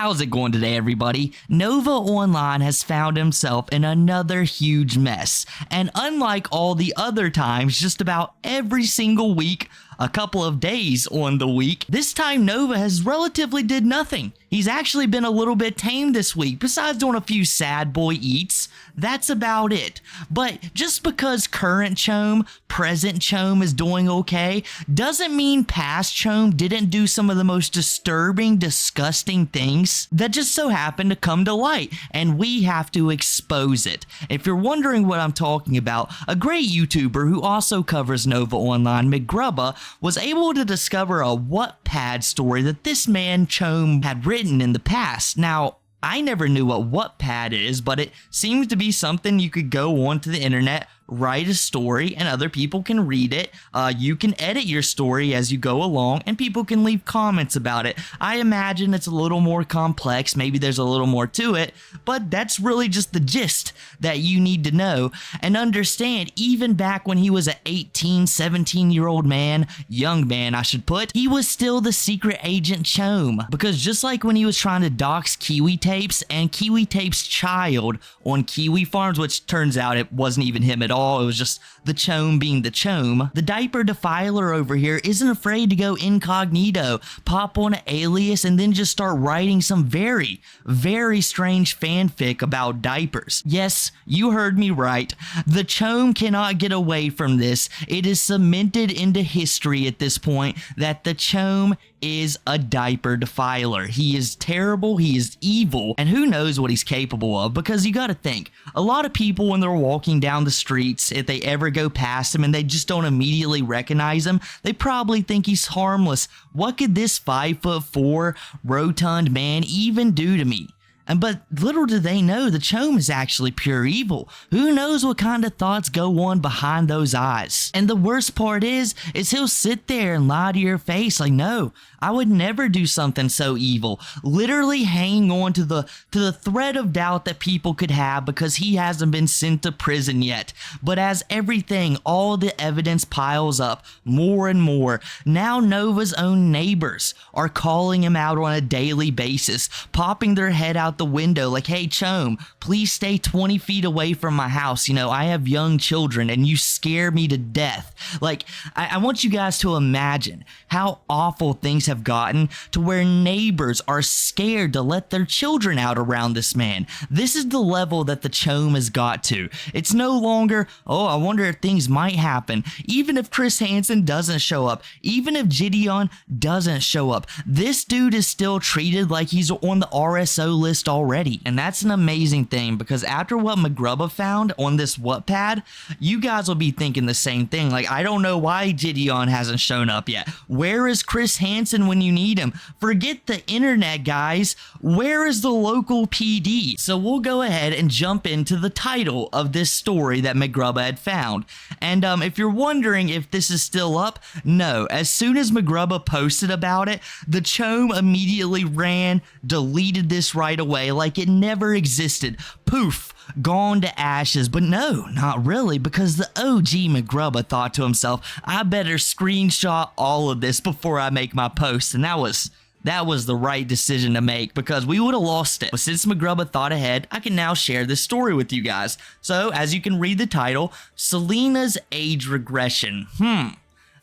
How's it going today, everybody? Nova Online has found himself in another huge mess, and unlike all the other times, just about every single week, a couple of days on the week, this time Nova has relatively did nothing. He's actually been a little bit tame this week, besides doing a few sad boy eats. That's about it. But just because current Chome, present Chome is doing okay, doesn't mean past Chome didn't do some of the most disturbing, disgusting things that just so happened to come to light, and we have to expose it. If you're wondering what I'm talking about, a great YouTuber who also covers Nova Online, Mcgrubba, was able to discover a Wattpad story that this man Chome had written in the past. Now, I never knew what Wattpad is, but it seems to be something you could go onto the internet, write a story, and other people can read it. You can edit your story as you go along, and people can leave comments about it. I imagine it's a little more complex, maybe there's a little more to it, but that's really just the gist that you need to know and understand. Even back when he was an 18, 17-year-old man, young man I should put, he was still the secret agent Chome, because just like when he was trying to dox Kiwi Tapes and Kiwi Tapes' child on Kiwi Farms, which turns out it wasn't even him at all, it was just the Chome being the Chome, the diaper defiler over here isn't afraid to go incognito, pop on an alias, and then just start writing some very, very strange fanfic about diapers. Yes, you heard me right. The Chome cannot get away from this. It is cemented into history at this point that the Chome is a diaper defiler. He is terrible, he is evil, and who knows what he's capable of, because you gotta think, a lot of people when they're walking down the streets, if they ever go past him and they just don't immediately recognize him, they probably think he's harmless. What could this 5'4" rotund man even do to me? But little do they know the Chome is actually pure evil. Who knows what kind of thoughts go on behind those eyes? And the worst part is he'll sit there and lie to your face like, no, I would never do something so evil. Literally hanging on to the thread of doubt that people could have because he hasn't been sent to prison yet. But as everything, all the evidence piles up more and more, now Nova's own neighbors are calling him out on a daily basis, popping their head out the window like, hey Chome, please stay 20 feet away from my house. You know, I have young children and you scare me to death. Like, I want you guys to imagine how awful things have gotten to where neighbors are scared to let their children out around this man. This is the level that the Chome has got to. It's no longer, oh, I wonder if things might happen. Even if Chris Hansen doesn't show up, even if Gideon doesn't show up, this dude is still treated like he's on the RSO list already. And that's an amazing thing, because after what Mcgrubba found on this Wattpad, you guys will be thinking the same thing. Like, I don't know why Gideon hasn't shown up yet. Where is Chris Hansen when you need him? Forget the internet, guys. Where is the local PD? So we'll go ahead and jump into the title of this story that Mcgrubba had found. And if you're wondering if this is still up, no. As soon as Mcgrubba posted about it, the Chome immediately ran, deleted this right away like it never existed. Poof, gone to ashes. But no, not really, because the OG Mcgrubba thought to himself, I better screenshot all of this before I make my post, and that was the right decision to make, because we would have lost it. But since Mcgrubba thought ahead, I can now share this story with you guys. So, as you can read the title, Selena's Age Regression.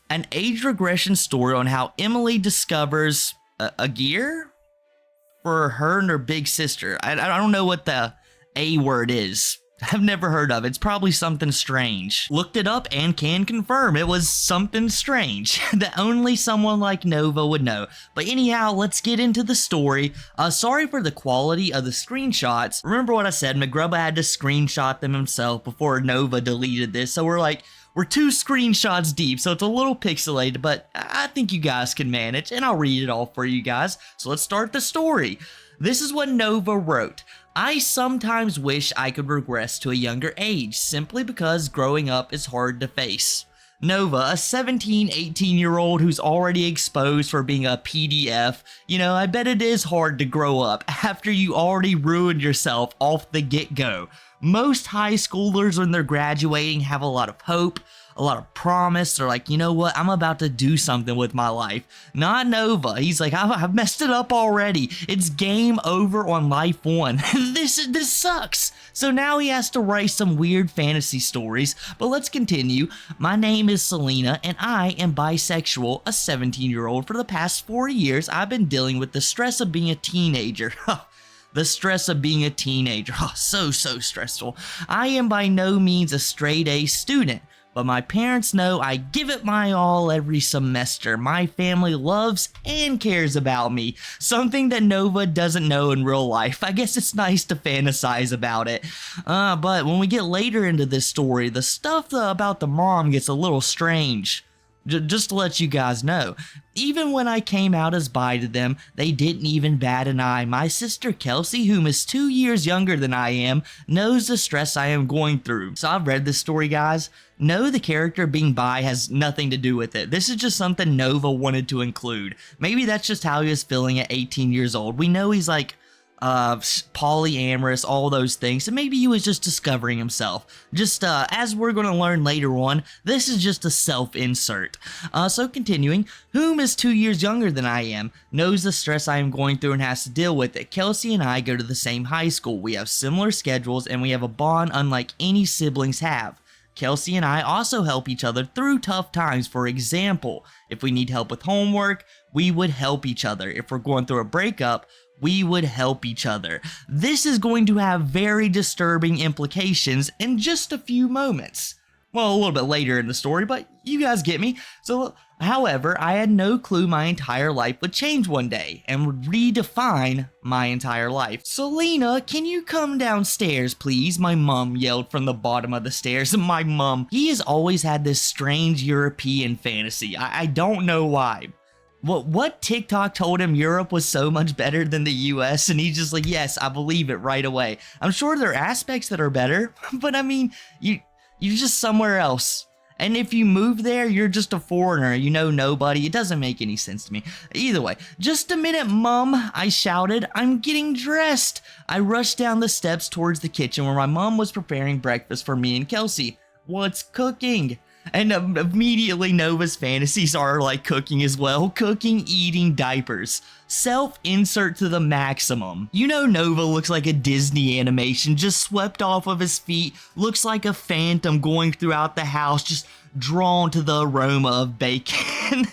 An age regression story on how Emily discovers a gear for her and her big sister. I don't know what the A word is. I've never heard of it. It's probably something strange. Looked it up and can confirm it was something strange that only someone like Nova would know. But anyhow, let's get into the story. Sorry for the quality of the screenshots. Remember what I said, Mcgrubba had to screenshot them himself before Nova deleted this. So we're 2 screenshots deep, so it's a little pixelated, but I think you guys can manage, and I'll read it all for you guys. So let's start the story. This is what Nova wrote. I sometimes wish I could regress to a younger age, simply because growing up is hard to face. Nova, a 17, 18-year-old who's already exposed for being a PDF, you know, I bet it is hard to grow up after you already ruined yourself off the get-go. Most high schoolers when they're graduating have a lot of hope, a lot of promise. They're like, you know what, I'm about to do something with my life. Not Nova. He's like, I've messed it up already. It's game over on life one. This sucks. So now he has to write some weird fantasy stories, but let's continue. My name is Selena, and I am bisexual, a 17-year-old. For the past 4 years, I've been dealing with the stress of being a teenager. The stress of being a teenager. So stressful. I am by no means a straight A student, but my parents know I give it my all every semester. My family loves and cares about me, something that Nova doesn't know in real life. I guess it's nice to fantasize about it. But when we get later into this story, the stuff about the mom gets a little strange. Just to let you guys know, even when I came out as bi to them, they didn't even bat an eye. My sister Kelsey, whom is 2 years younger than I am, knows the stress I am going through. So I've read this story, guys. No, the character being bi has nothing to do with it. This is just something Nova wanted to include. Maybe that's just how he was feeling at 18 years old. We know he's like polyamorous, all those things, and maybe he was just discovering himself. Just as we're going to learn later on, this is just a self-insert. So continuing, whom is 2 years younger than I am, knows the stress I am going through and has to deal with it. Kelsey and I go to the same high school. We have similar schedules and we have a bond unlike any siblings have. Kelsey and I also help each other through tough times. For example, if we need help with homework, we would help each other. If we're going through a breakup, we would help each other. This is going to have very disturbing implications in just a few moments. Well, a little bit later in the story, but you guys get me. So, however, I had no clue my entire life would change one day and would redefine my entire life. Selena, can you come downstairs, please? My mom yelled from the bottom of the stairs. My mom, he has always had this strange European fantasy. I don't know why. What TikTok told him Europe was so much better than the US, and he's just like, yes, I believe it right away. I'm sure there are aspects that are better, but I mean, you're just somewhere else. And if you move there, you're just a foreigner, you know nobody. It doesn't make any sense to me. Either way, just a minute, Mom, I shouted. I'm getting dressed. I rushed down the steps towards the kitchen where my mom was preparing breakfast for me and Kelsey. What's cooking? And immediately Nova's fantasies are like cooking as well. Cooking, eating, diapers. Self-insert to the maximum. You know Nova looks like a Disney animation, just swept off of his feet. Looks like a phantom going throughout the house, just drawn to the aroma of bacon.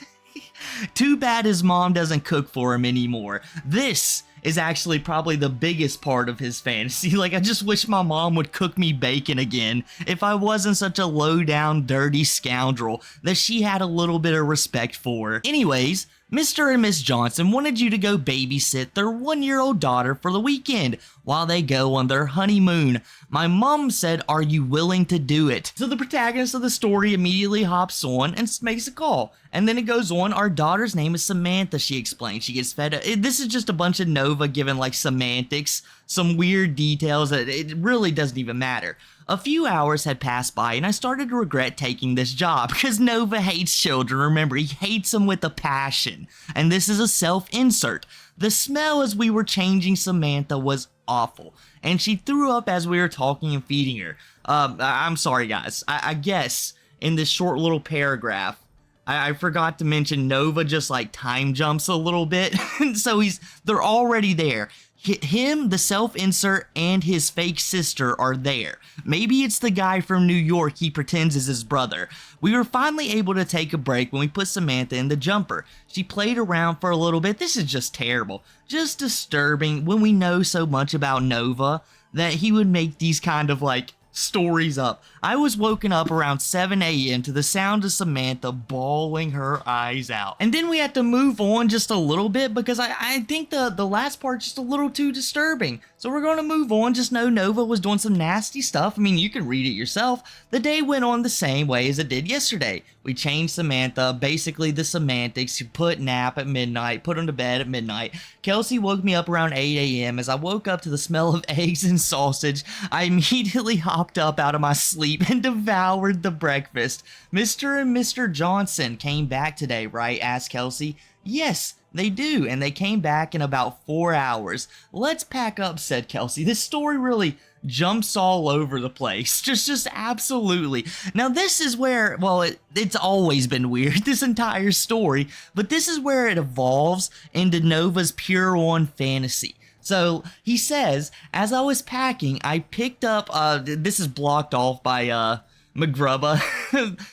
Too bad his mom doesn't cook for him anymore. This is actually probably the biggest part of his fantasy. Like, I just wish my mom would cook me bacon again if I wasn't such a low-down, dirty scoundrel that she had a little bit of respect for. Anyways, Mr. and Miss Johnson wanted you to go babysit their 1-year-old daughter for the weekend while they go on their honeymoon. My mom said, are you willing to do it? So the protagonist of the story immediately hops on and makes a call. And then it goes on, our daughter's name is Samantha, she explained. She gets fed up. This is just a bunch of Nova giving like semantics, some weird details that it really doesn't even matter. A few hours had passed by and I started to regret taking this job because Nova hates children. Remember, he hates them with a passion. And this is a self-insert. The smell as we were changing Samantha was awful. And she threw up as we were talking and feeding her. I'm sorry, guys. I guess in this short little paragraph, I forgot to mention Nova just like time jumps a little bit. So they're already there. Him, the self-insert, and his fake sister are there. Maybe it's the guy from New York he pretends is his brother. We were finally able to take a break when we put Samantha in the jumper. She played around for a little bit. This is just terrible. Just disturbing when we know so much about Nova that he would make these kind of like stories up. I was woken up around 7 a.m. to the sound of Samantha bawling her eyes out. And then we had to move on just a little bit because I think the last part's just a little too disturbing. So we're going to move on. Just know Nova was doing some nasty stuff. I mean, you can read it yourself. The day went on the same way as it did yesterday. We changed Samantha, basically the semantics. You put nap at midnight, put him to bed at midnight. Kelsey woke me up around 8 a.m. As I woke up to the smell of eggs and sausage, I immediately hopped up out of my sleep and devoured the breakfast. Mr. and Mr. Johnson came back today, right? Asked Kelsey. Yes, They do, and they came back in about 4 hours. Let's pack up, said Kelsey. This story really jumps all over the place. Just absolutely. Now this is where, well, it's always been weird, this entire story, but this is where it evolves into Nova's pure on fantasy. So he says, as I was packing, I picked up, this is blocked off by, Mcgrubba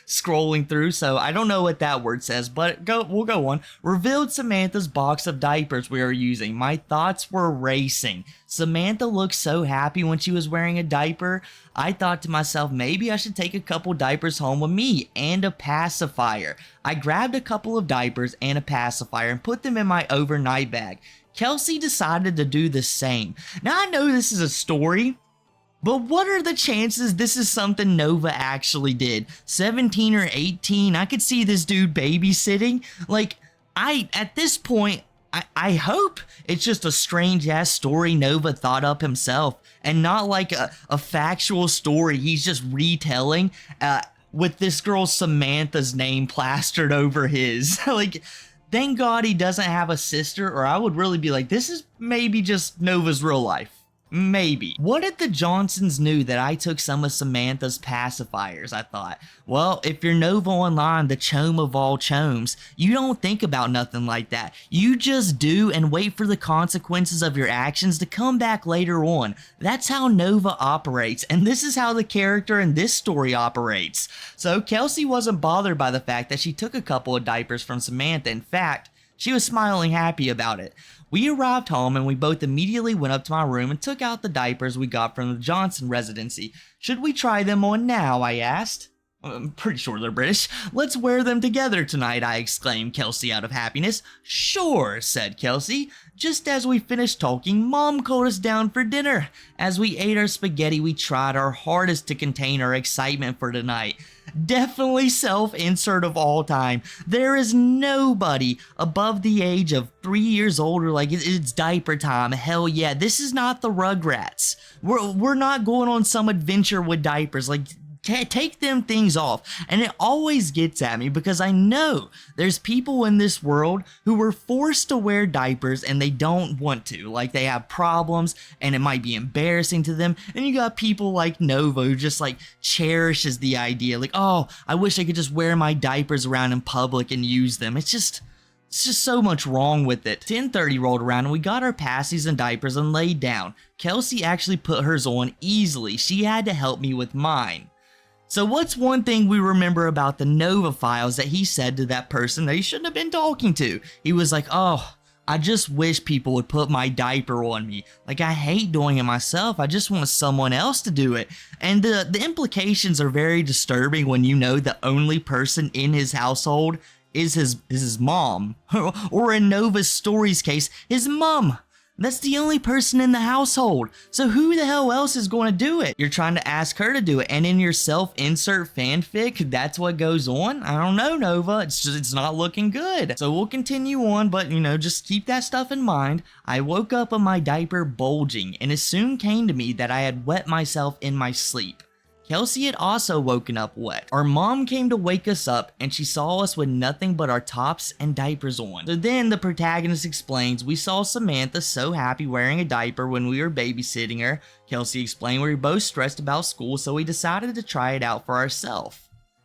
scrolling through, so I don't know what that word says, but we'll go on. Revealed Samantha's box of diapers we were using. My thoughts were racing. Samantha looked so happy when she was wearing a diaper. I thought to myself, maybe I should take a couple diapers home with me and a pacifier. I grabbed a couple of diapers and a pacifier and put them in my overnight bag. Kelsey decided to do the same. Now I know this is a story, but what are the chances this is something Nova actually did? 17 or 18, I could see this dude babysitting. Like, at this point, I hope it's just a strange ass story Nova thought up himself and not like a factual story he's just retelling with this girl Samantha's name plastered over his. Like, thank God he doesn't have a sister, or I would really be like, this is maybe just Nova's real life. Maybe. What if the Johnsons knew that I took some of Samantha's pacifiers, I thought. Well, if you're Nova Online, the chome of all chomes, you don't think about nothing like that. You just do and wait for the consequences of your actions to come back later on. That's how Nova operates, and this is how the character in this story operates. So Kelsey wasn't bothered by the fact that she took a couple of diapers from Samantha. In fact, she was smiling happy about it. We arrived home and we both immediately went up to my room and took out the diapers we got from the Johnson residency. Should we try them on now? I asked. I'm pretty sure they're British. Let's wear them together tonight, I exclaimed, Kelsey out of happiness. Sure, said Kelsey. Just as we finished talking, Mom called us down for dinner. As we ate our spaghetti, we tried our hardest to contain our excitement for tonight. Definitely self-insert of all time. There is nobody above the age of 3 years old or like it's diaper time. Hell yeah, this is not the Rugrats. We're not going on some adventure with diapers. Like, take them things off. And it always gets at me because I know there's people in this world who were forced to wear diapers and they don't want to. Like, they have problems and it might be embarrassing to them. And you got people like Nova who just like cherishes the idea, like, oh, I wish I could just wear my diapers around in public and use them. It's just so much wrong with it. 10:30 rolled around and we got our passies and diapers and laid down. Kelsey actually put hers on easily. She had to help me with mine. So what's one thing we remember about the Nova files that he said to that person that he shouldn't have been talking to? He was like, oh, I just wish people would put my diaper on me. Like, I hate doing it myself. I just want someone else to do it. And the implications are very disturbing when you know the only person in his household is his mom. Or in Nova's story's case, his mom. That's the only person in the household. So who the hell else is going to do it? You're trying to ask her to do it. And in your self-insert fanfic, that's what goes on? I don't know, Nova. It's not looking good. So we'll continue on, but just keep that stuff in mind. I woke up with my diaper bulging, and it soon came to me that I had wet myself in my sleep. Kelsey had also woken up wet. Our mom came to wake us up and she saw us with nothing but our tops and diapers on. So then the protagonist explains, we saw Samantha so happy wearing a diaper when we were babysitting her. Kelsey explained we were both stressed about school, so we decided to try it out for ourselves.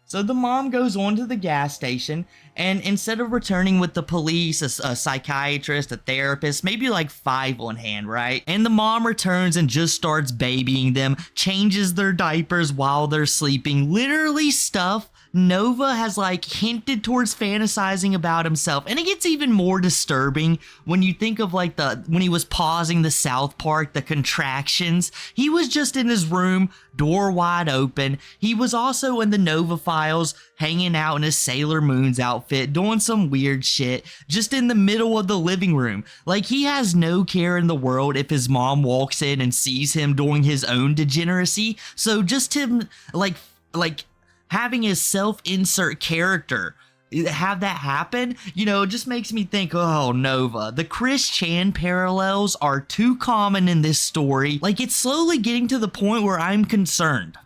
So the mom goes on to the gas station, and instead of returning with the police, a psychiatrist, a therapist, maybe like 5 on hand, right? And the mom returns and just starts babying them, changes their diapers while they're sleeping, literally stuff Nova has like hinted towards fantasizing about himself. And it gets even more disturbing when you think of like when he was pausing the South Park, the contractions. He was just in his room, door wide open. He was also in the Nova files, hanging out in his Sailor Moon's outfit, doing some weird shit, just in the middle of the living room. Like, he has no care in the world if his mom walks in and sees him doing his own degeneracy. So just him like having his self-insert character have that happen, it just makes me think, oh, Nova. The Chris Chan parallels are too common in this story. Like, it's slowly getting to the point where I'm concerned.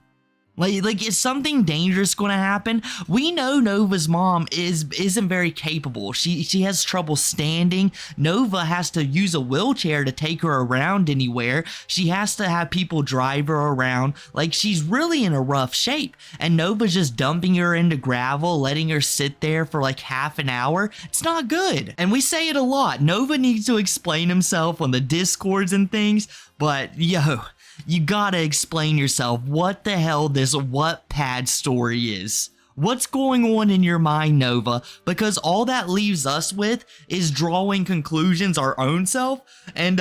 Like, is something dangerous going to happen? We know Nova's mom isn't very capable. She has trouble standing. Nova has to use a wheelchair to take her around anywhere. She has to have people drive her around. Like, she's really in a rough shape. And Nova's just dumping her into gravel, letting her sit there for like half an hour. It's not good. And we say it a lot. Nova needs to explain himself on the Discords and things, but yo, you gotta explain yourself what the hell this Wattpad story is. What's going on in your mind, Nova? Because all that leaves us with is drawing conclusions our own self, and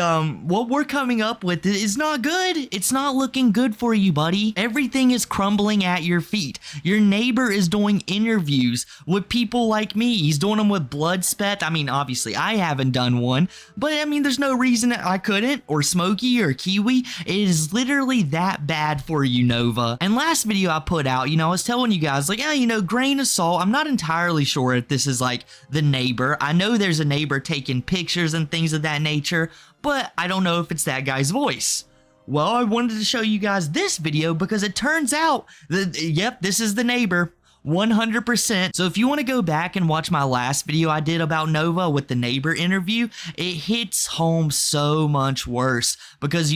what we're coming up with is not good. It's not looking good for you, buddy. Everything is crumbling at your feet. Your neighbor is doing interviews with people like me. He's doing them with Bloodspet. I mean, obviously, I haven't done one, but I mean, there's no reason that I couldn't, or Smokey, or Kiwi. It is literally that bad for you, Nova. And last video I put out, I was telling you guys, like, you know, grain of salt. I'm not entirely sure if this is like the neighbor. I know there's a neighbor taking pictures and things of that nature, but I don't know if it's that guy's voice. Well, I wanted to show you guys this video because it turns out that, yep, this is the neighbor. 100%. So if you want to go back and watch my last video I did about Nova with the neighbor interview, it hits home so much worse because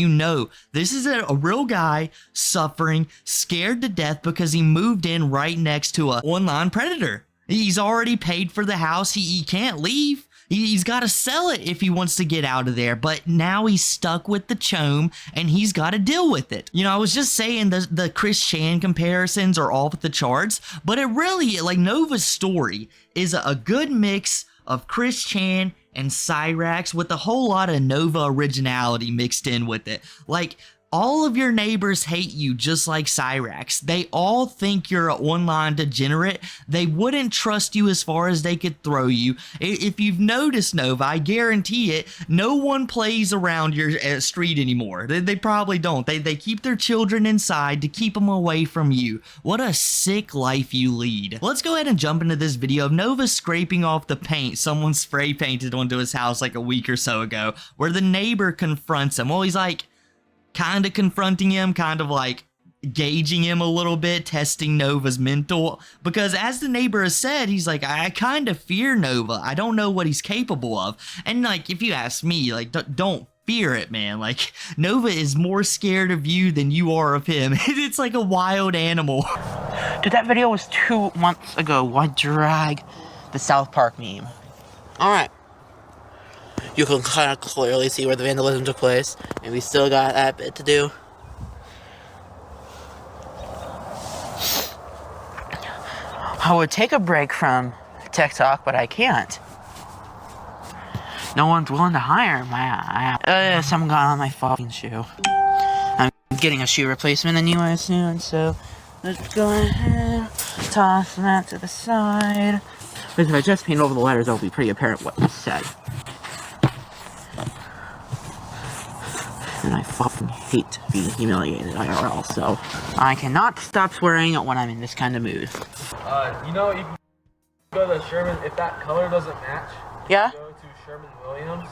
this is a real guy suffering, scared to death because he moved in right next to an online predator. He's already paid for the house. He can't leave. He's got to sell it if he wants to get out of there, but now he's stuck with the chome and he's got to deal with it. I was just saying the Chris Chan comparisons are off the charts, but it really, like, Nova's story is a good mix of Chris Chan and Cyrax with a whole lot of Nova originality mixed in with it. Like, all of your neighbors hate you just like Cyrax. They all think you're an online degenerate. They wouldn't trust you as far as they could throw you. If you've noticed, Nova, I guarantee it, no one plays around your street anymore. They probably don't. They keep their children inside to keep them away from you. What a sick life you lead. Let's go ahead and jump into this video of Nova scraping off the paint someone spray painted onto his house like a week or so ago, where the neighbor confronts him. Well, he's like, kind of confronting him, kind of like gauging him a little bit, testing Nova's mental, because as the neighbor has said, he's like, I kind of fear Nova. I don't know what he's capable of. And like, if you ask me, like, don't fear it, man. Like, Nova is more scared of you than you are of him. It's like a wild animal. Dude, that video was 2 months ago. Why drag the South Park meme? Alright. You can kind of clearly see where the vandalism took place, and we still got that bit to do. I would take a break from TikTok, but I can't. No one's willing to hire my someone got on my fucking shoe. I'm getting a shoe replacement anyway soon, so let's go ahead, toss that to the side. Because if I just paint over the letters, it'll be pretty apparent what it said. And I fucking hate being humiliated IRL, so I cannot stop swearing when I'm in this kind of mood. You can go to Sherman, if that color doesn't match, yeah? Go to Sherman-Williams,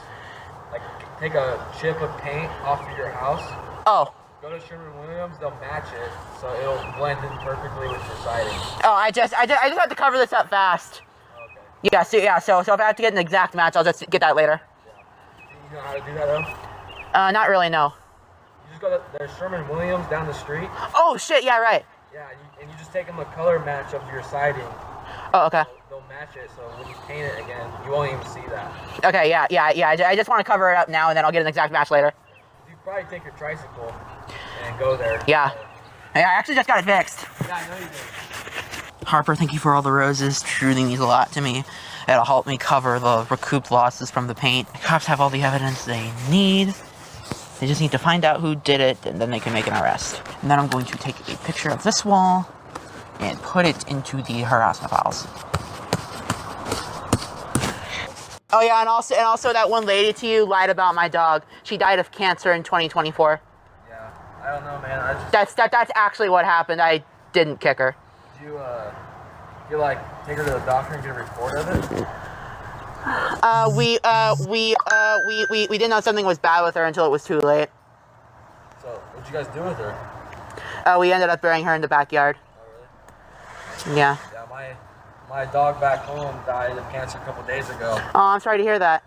like, take a chip of paint off of your house. Oh. Go to Sherman-Williams, they'll match it, so it'll blend in perfectly with your siding. Oh, I just have to cover this up fast. Okay. Yeah, so if I have to get an exact match, I'll just get that later. Yeah. Do you know how to do that, though? Not really, no. You just go to, there's Sherman-Williams down the street. Oh, shit, yeah, right. Yeah, and you just take them a color match of your siding. Oh, okay. They'll match it, so when you paint it again, you won't even see that. Okay, yeah, I just want to cover it up now, and then I'll get an exact match later. You probably take your tricycle and go there. Yeah. Hey, I actually just got it fixed. Yeah, I know you did. Harper, thank you for all the roses. Truly means a lot to me. It'll help me cover the recouped losses from the paint. The cops have all the evidence they need. They just need to find out who did it, and then they can make an arrest. And then I'm going to take a picture of this wall and put it into the harassment files. Oh yeah, and also that one lady to you lied about my dog. She died of cancer in 2024. Yeah, I don't know, man. That's actually what happened. I didn't kick her. Did you like take her to the doctor and get a report of it? We didn't know something was bad with her until it was too late. So, what'd you guys do with her? We ended up burying her in the backyard. Oh, really? Yeah. Yeah, my dog back home died of cancer a couple days ago. Oh, I'm sorry to hear that.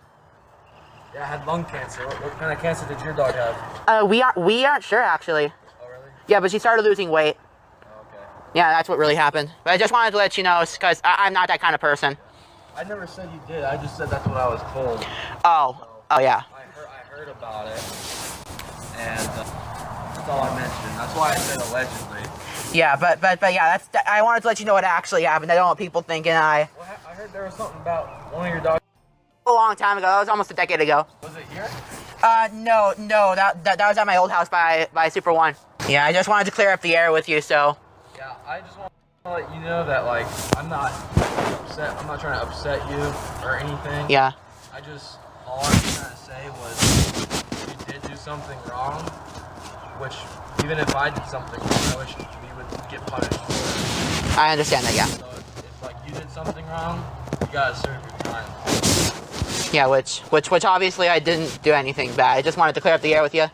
Yeah, I had lung cancer. What kind of cancer did your dog have? We aren't sure, actually. Oh, really? Yeah, but she started losing weight. Oh, okay. Yeah, that's what really happened. But I just wanted to let you know, because I'm not that kind of person. I never said you did. I just said that's what I was told. Oh. So, Oh, yeah. I heard about it, and that's all I mentioned. That's why I said allegedly. Yeah, but yeah, I wanted to let you know what actually happened. I don't want people thinking Well, I heard there was something about one of your dogs. A long time ago. That was almost a decade ago. Was it here? No, that was at my old house by Super One. Yeah, I just wanted to clear up the air with you, so. Yeah, I just want to let you know that, like, I'm not upset. I'm not trying to upset you or anything. Yeah. All I was trying to say was you did do something wrong, which, even if I did something wrong, I wish we would get punished for it. I understand that, yeah. So if like, you did something wrong, you gotta serve your time. Yeah, which obviously I didn't do anything bad. I just wanted to clear up the air with you. Yeah,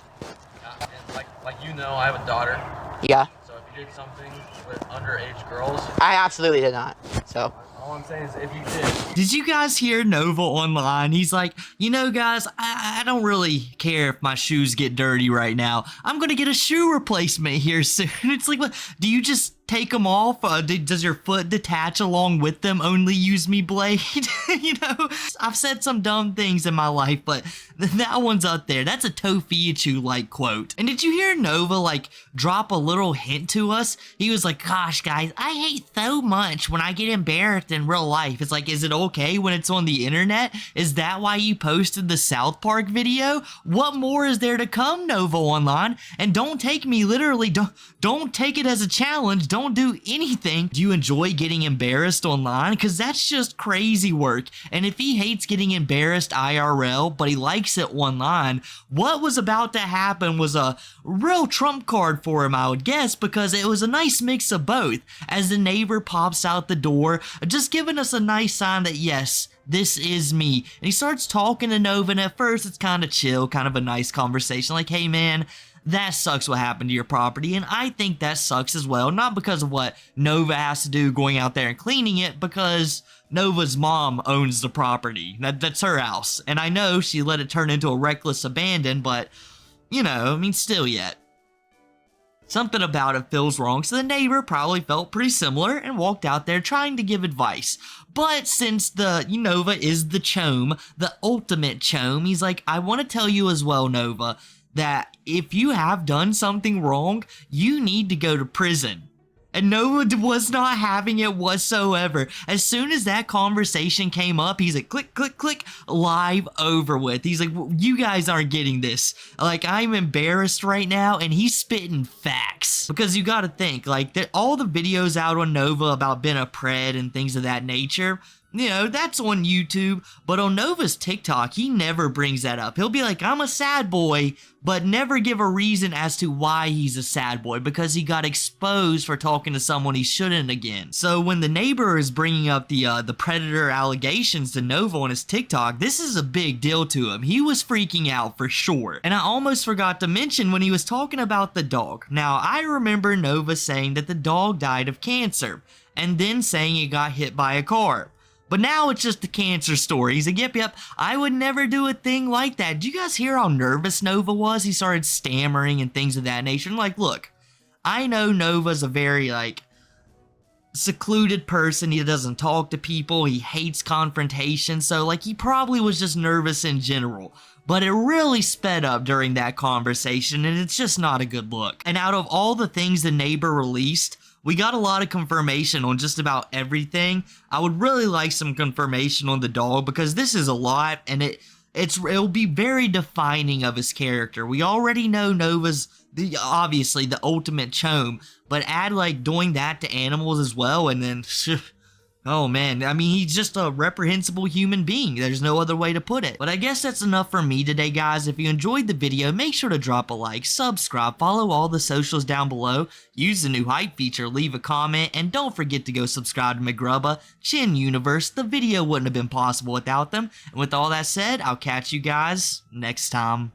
and like you know, I have a daughter. Yeah. So if you did something with underage girls, I absolutely did not. So. all I'm saying is if you did. Did you guys hear Nova online? He's like, you know, guys, I don't really care if my shoes get dirty right now. I'm going to get a shoe replacement here soon. It's like, what? Do you just take them off? Does your foot detach along with them? Only use me blade? You know, I've said some dumb things in my life, but that one's up there. That's a Tofiichu-like quote. And did you hear Nova, like, drop a little hint to us? He was like, gosh, guys, I hate so much when I get embarrassed in real life. It's like, is it okay when it's on the internet? Is that why you posted the South Park video? What more is there to come, Nova Online? And don't take me literally. Don't take it as a challenge. Don't do anything. Do you enjoy getting embarrassed online? Because that's just crazy work. And if he hates getting embarrassed IRL, but he likes it online, what was about to happen was a real trump card for him, I would guess, because it was a nice mix of both. As the neighbor pops out the door, just giving us a nice sign that, yes, this is me. And he starts talking to Nova, and at first it's kind of chill, kind of a nice conversation, like, hey man, that sucks what happened to your property, and I think that sucks as well, not because of what Nova has to do going out there and cleaning it, because Nova's mom owns the property. That's her house, and I know she let it turn into a reckless abandon, but, you know, I mean, still yet. Something about it feels wrong, so the neighbor probably felt pretty similar and walked out there trying to give advice. But since the Nova is the chome, the ultimate chome, he's like, I want to tell you as well, Nova, that if you have done something wrong, you need to go to prison. And Nova was not having it whatsoever. As soon as that conversation came up, he's like, click, click, click, live over with. He's like, you guys aren't getting this. Like, I'm embarrassed right now, and he's spitting facts. Because you gotta think, like, all the videos out on Nova about being a pred and things of that nature, you know, that's on YouTube, but on Nova's TikTok, he never brings that up. He'll be like, I'm a sad boy, but never give a reason as to why he's a sad boy, because he got exposed for talking to someone he shouldn't again. So when the neighbor is bringing up the predator allegations to Nova on his TikTok, this is a big deal to him. He was freaking out for sure. And I almost forgot to mention when he was talking about the dog. Now, I remember Nova saying that the dog died of cancer, and then saying it got hit by a car. But now it's just a cancer story. He's like, yep, I would never do a thing like that. Did you guys hear how nervous Nova was? He started stammering and things of that nature. And like, look, I know Nova's a very, like, secluded person. He doesn't talk to people. He hates confrontation. So, like, he probably was just nervous in general. But it really sped up during that conversation, and it's just not a good look. And out of all the things the neighbor released, we got a lot of confirmation on just about everything. I would really like some confirmation on the dog, because this is a lot, and it'll be very defining of his character. We already know Nova's obviously the ultimate chome, but add like doing that to animals as well, and then oh man, I mean, he's just a reprehensible human being. There's no other way to put it. But I guess that's enough for me today, guys. If you enjoyed the video, make sure to drop a like, subscribe, follow all the socials down below, use the new hype feature, leave a comment, and don't forget to go subscribe to Mcgrubba, Chin Universe. The video wouldn't have been possible without them. And with all that said, I'll catch you guys next time.